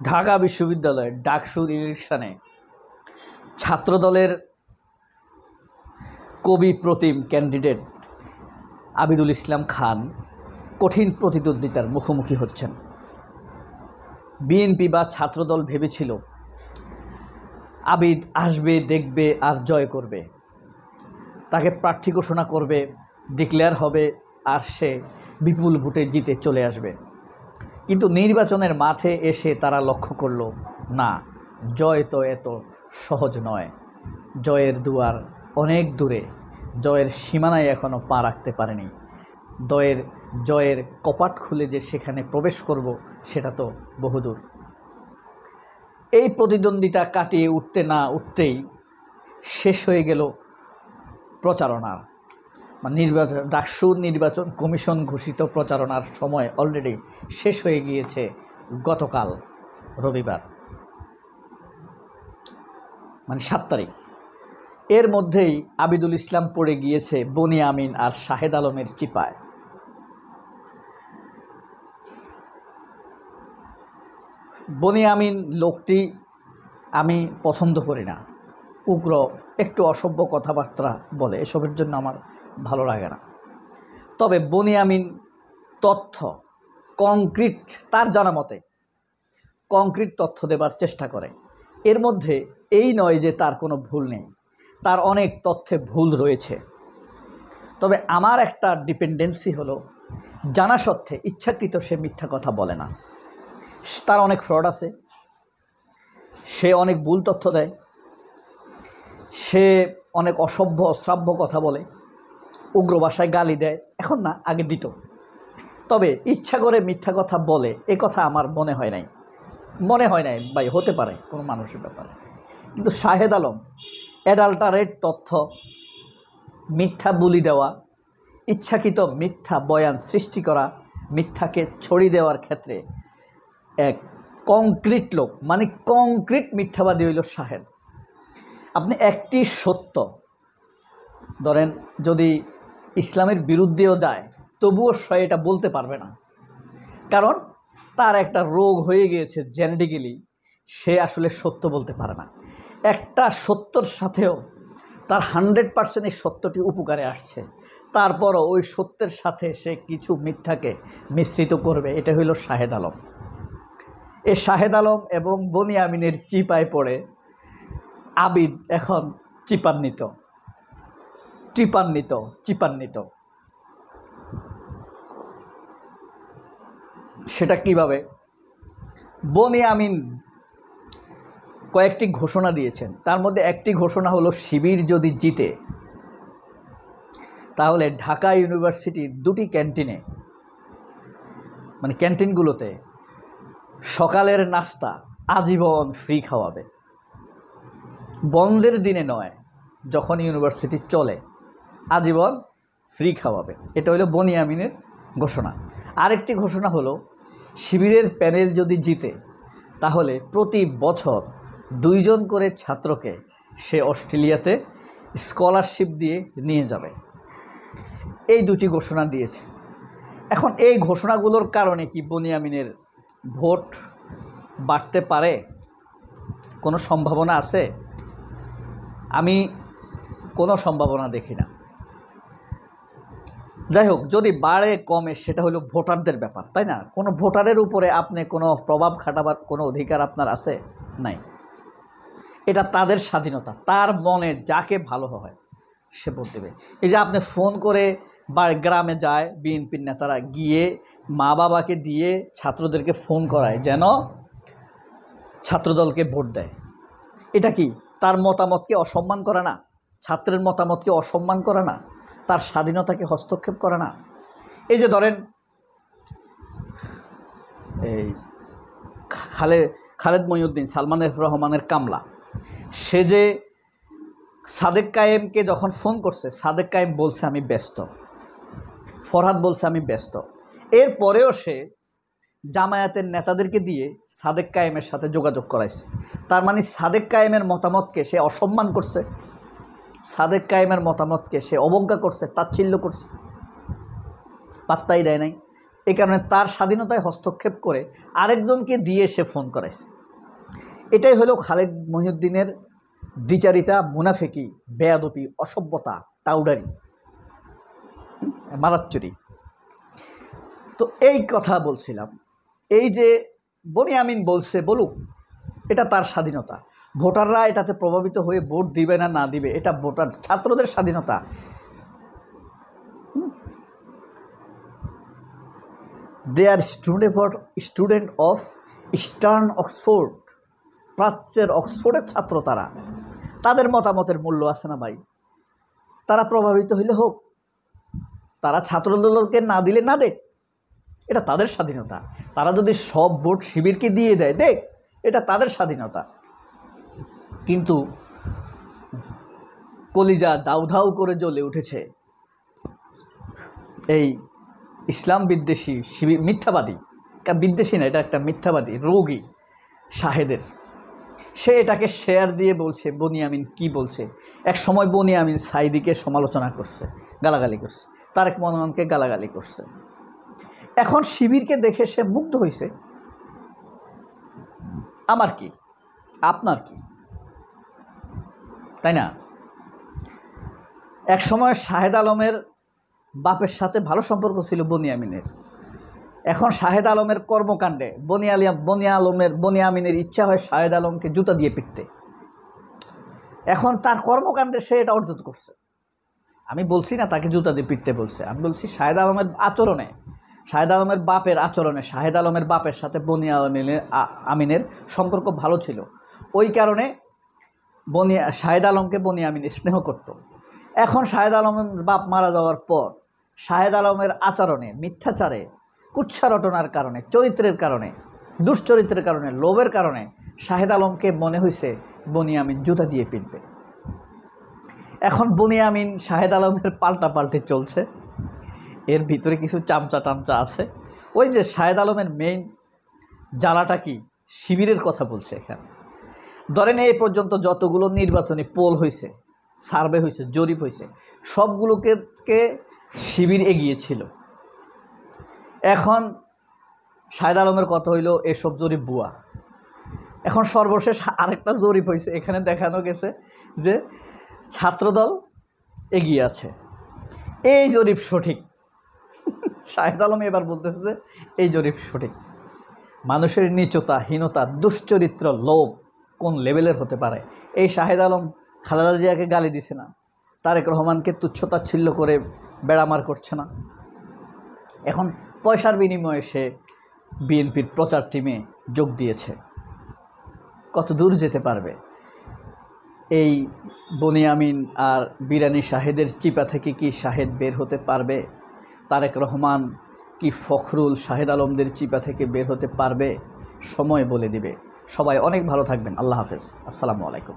ঢাকা বিশ্ববিদ্যালয়ের ডাকসুর ইলেকশনে ছাত্রদলের কবি প্রতিম ক্যান্ডিডেট আবিদুল ইসলাম খান কঠিন প্রতিদ্বন্দ্বিতার মুখোমুখি হচ্ছেন। বিএনপি বা ছাত্রদল ভেবেছিল আবিদ আসবে, দেখবে আর জয় করবে, তাকে প্রার্থী ঘোষণা করবে, ডিক্লেয়ার হবে আর সে বিপুল ভোটে জিতে চলে আসবে। কিন্তু নির্বাচনের মাঠে এসে তারা লক্ষ্য করল, না, জয় তো এত সহজ নয়। জয়ের দুয়ার অনেক দূরে, জয়ের সীমানায় এখনও পা রাখতে পারেনি। জয়ের কপাট খুলে যে সেখানে প্রবেশ করব সেটা তো বহুদূর। এই প্রতিদ্বন্দ্বিতা কাটিয়ে উঠতে না উঠতেই শেষ হয়ে গেল প্রচারণার ডাকসুর নির্বাচন কমিশন ঘোষিত প্রচারণার সময় অলরেডি শেষ হয়ে গিয়েছে গতকাল রবিবার 7 তারিখ। এর মধ্যেই আবিদুল ইসলাম পড়ে গিয়েছে বনি আমিন আর শাহেদ আলমের চিপায়। বনি আমিন লোকটি আমি পছন্দ করি না, উগ্র, একটু অসভ্য কথাবার্তা বলে, এসবের জন্য আমার ভালো লাগে না। তবে বনি আমিন তথ্য কংক্রিট, তার জানা মতে কংক্রিট তথ্য দেবার চেষ্টা করে। এর মধ্যে এই নয় যে তার কোনো ভুল নেই, তার অনেক তথ্যে ভুল রয়েছে। তবে আমার একটা ডিপেন্ডেন্সি হলো, জানা সত্ত্বে ইচ্ছাকৃত সে মিথ্যা কথা বলে না। তার অনেক ফ্রড আছে, সে অনেক ভুল তথ্য দেয়, সে অনেক অসভ্য অশ্রাব্য কথা বলে, উগ্র ভাষায় গালি দেয়, এখন না, আগে দিত। তবে ইচ্ছা করে মিথ্যা কথা বলে এ কথা আমার মনে হয় নাই ভাই, হতে পারে কোনো মানুষের ব্যাপারে। কিন্তু শাহেদ আলম অ্যাডাল্টারেট তথ্য, মিথ্যা বুলি দেওয়া, ইচ্ছাকৃত মিথ্যা বয়ান সৃষ্টি করা, মিথ্যাকে ছড়িয়ে দেওয়ার ক্ষেত্রে এক কংক্রিট লোক, কংক্রিট মিথ্যাবাদী হইল শাহেদ। আপনি একটি সত্য ধরেন যদি ইসলামের বিরুদ্ধেও যায় তবুও সে এটা বলতে পারবে না, কারণ তার একটা রোগ হয়ে গিয়েছে জেনেটিক্যালি, সে আসলে সত্য বলতে পারে না। একটা সত্যর সাথেও তার 100% এই সত্যটি উপকারে আসছে, তারপরও ওই সত্যের সাথে সে কিছু মিথ্যাকে মিশ্রিত করবে। এটা হইল শাহেদ আলম। এই শাহেদ আলম এবং বনি আমিনের চিপায় পড়ে আবিদ এখন চিপান্বিত। সেটা কিভাবে? বনি আমিন কয়েকটি ঘোষণা দিয়েছেন, তার মধ্যে একটি ঘোষণা হলো শিবির যদি জিতে তাহলে ঢাকা ইউনিভার্সিটির 2টি ক্যান্টিনে, ক্যান্টিনগুলোতে সকালের নাস্তা আজীবন ফ্রি খাওয়াবে। বন্ধের দিনে নয়, যখন ইউনিভার্সিটি চলে আজীবন ফ্রি খাওয়াবে। এটা হলো বনি আমিনের ঘোষণা। আরেকটি ঘোষণা হলো শিবিরের প্যানেল যদি জিতে তাহলে প্রতি বছর 2 জন করে ছাত্রকে সে অস্ট্রেলিয়াতে স্কলারশিপ দিয়ে নিয়ে যাবে। এই 2টি ঘোষণা দিয়েছে। এখন এই ঘোষণাগুলোর কারণে কি বনি আমিনের ভোট বাড়তে পারে? কোনো সম্ভাবনা আছে? আমি কোনো সম্ভাবনা দেখি না। যাই হোক, যদি বাড়ে কমে সেটা হলো ভোটারদের ব্যাপার, তাই না? কোনো ভোটারের উপরে আপনি কোনো প্রভাব খাটাবার কোনো অধিকার আপনার আছে? নাই। এটা তাদের স্বাধীনতা, তার মনে যাকে ভালো হয় সে ভোট দেবে। এই যে আপনি ফোন করে বা গ্রামে যায় বিএনপির নেতারা, গিয়ে মা বাবাকে দিয়ে ছাত্রদেরকে ফোন করায় যেন ছাত্রদলকে ভোট দেয়। এটা কি তার মতামতকে অসম্মান করে না? ছাত্রের মতামতকে অসম্মান করে না? তার স্বাধীনতাকে হস্তক্ষেপ করে না? এই যে ধরেন এই খালেদ মহিউদ্দিন, সালমান এফ রহমানের কামলা, সে যে সাদেক কায়েমকে যখন ফোন করছে, সাদেক কায়েম বলছে আমি ব্যস্ত, ফরহাদ বলছে আমি ব্যস্ত। এরপরেও সে জামায়াতের নেতাদেরকে দিয়ে সাদেক কায়েমের সাথে যোগাযোগ করাইছে। তার সাদেক কায়েমের মতামতকে সে অসম্মান করছে, সাদেক কায়েমের মতামতকে সে অবজ্ঞা করছে, তাচ্ছিল্য করছে, পাত্তাই দেয় নাই। এই কারণে তার স্বাধীনতায় হস্তক্ষেপ করে আরেকজনকে দিয়ে সে ফোন করাইছে। এটাই হলো খালেদ মহিউদ্দিনের দ্বিচারিতা, মুনাফিকি, বেয়াদপি, অসভ্যতা, টাউডারি, মারাচ্চুরি। তো এই কথা বলছিলাম, এই যে বনিয়ামিন বলছে বলুক, এটা তার স্বাধীনতা। ভোটাররা এটাতে প্রভাবিত হয়ে ভোট দিবে না দিবে, এটা ভোটার ছাত্রদের স্বাধীনতা। দে আর স্টুডেন্ট অফ ইস্টার্ন অক্সফোর্ড, প্রাচ্যের অক্সফোর্ডের ছাত্র তারা। তাদের মতামতের মূল্য আছে না ভাই? তারা প্রভাবিত হইলে হোক, তারা ছাত্রদলকে না দিলে না দেখ, এটা তাদের স্বাধীনতা। তারা যদি সব ভোট শিবিরকে দিয়ে দেয়, দেখ, এটা তাদের স্বাধীনতা। কিন্তু কলিজা দাউ ধাউ করে জ্বলে উঠেছে এই ইসলাম বিদ্বেষী শিবির, মিথ্যাবাদী, বিদ্বেষী না, এটা একটা মিথ্যাবাদী রোগী শাহেদের। সে এটাকে শেয়ার দিয়ে বলছে বনিয়ামিন কি বলছে। এক সময় বনিয়ামিন সাইদিকে সমালোচনা করছে, গালাগালি করছে, তারেক মনোনয়নকে গালাগালি করছে। এখন শিবিরকে দেখে সে মুগ্ধ হয়েছে। আমার কি, আপনার কি, তাই না? এক সময় শাহেদ আলমের বাপের সাথে ভালো সম্পর্ক ছিল বনিয়ামিনের। এখন শাহেদ আলমের কর্মকাণ্ডে বনিয়ামিনের ইচ্ছা হয় শাহেদ আলমকে জুতা দিয়ে পিটতে। এখন তার কর্মকাণ্ডে সে এটা অর্জন করছে। আমি বলছি না তাকে জুতা দিয়ে পিটতে বলছে, আমি বলছি শাহেদ আলমের আচরণে, শাহেদ আলমের বাপের আচরণে। শাহেদ আলমের বাপের সাথে বনিয়ামিনের সম্পর্ক ভালো ছিল, ওই কারণে শাহেদ আলমকে বনিয়ামিন স্নেহ করত। এখন শাহেদ আলমের বাপ মারা যাওয়ার পর শাহেদ আলমের আচরণে, মিথ্যাচারে, কুৎসা রটনার কারণে, চরিত্রের কারণে, দুশ্চরিত্রের কারণে, লোভের কারণে শাহেদ আলমকে মনে হয়েছে বনিয়ামিন জুতা দিয়ে পিটবে। এখন বনিয়ামিন শাহেদ আলমের পাল্টে চলছে। এর ভিতরে কিছু চামচা টামচা আছে। ওই যে শাহেদ আলমের মেইন জ্বালাটা কি, শিবিরের কথা বলছে এখানে। ধরেন এই পর্যন্ত যতগুলো নির্বাচনী পোল হয়েছে, সার্ভে হয়েছে, জরিপ হয়েছে, সবগুলোকে শিবির এগিয়েছিল। এখন শাহেদ আলমের কথা হইল এসব জরিপ ভুয়া। এখন সর্বশেষ আরেকটা জরিপ হয়েছে, এখানে দেখানো গেছে যে ছাত্রদল এগিয়ে আছে। এই জরিপ সঠিক। শাহেদ আলম এবার বলতেছে যে এই জরিপ সঠিক। মানুষের নীচতা, হীনতা, দুশ্চরিত্র, লোভ কোন লেভেলের হতে পারে। এই শাহেদ আলম খালেদা জিয়াকে গালি দিছে না, তারেক রহমানকে তুচ্ছতাচ্ছিল্য করে বেড়ামার করছে না। এখন পয়সার বিনিময়ে সে বিএনপির প্রচার টিমে যোগ দিয়েছে। কত দূর যেতে পারবে? এই বনিয়ামিন আর বিরানি শাহেদের চিপা থেকে কি শাহেদ বের হতে পারবে? তারেক রহমান কি ফখরুল, শাহেদ আলমদের চিপা থেকে বের হতে পারবে? সময় বলে দিবে। সবাই অনেক ভালো থাকবেন। আল্লাহ হাফেজ। আসসালামু আলাইকুম।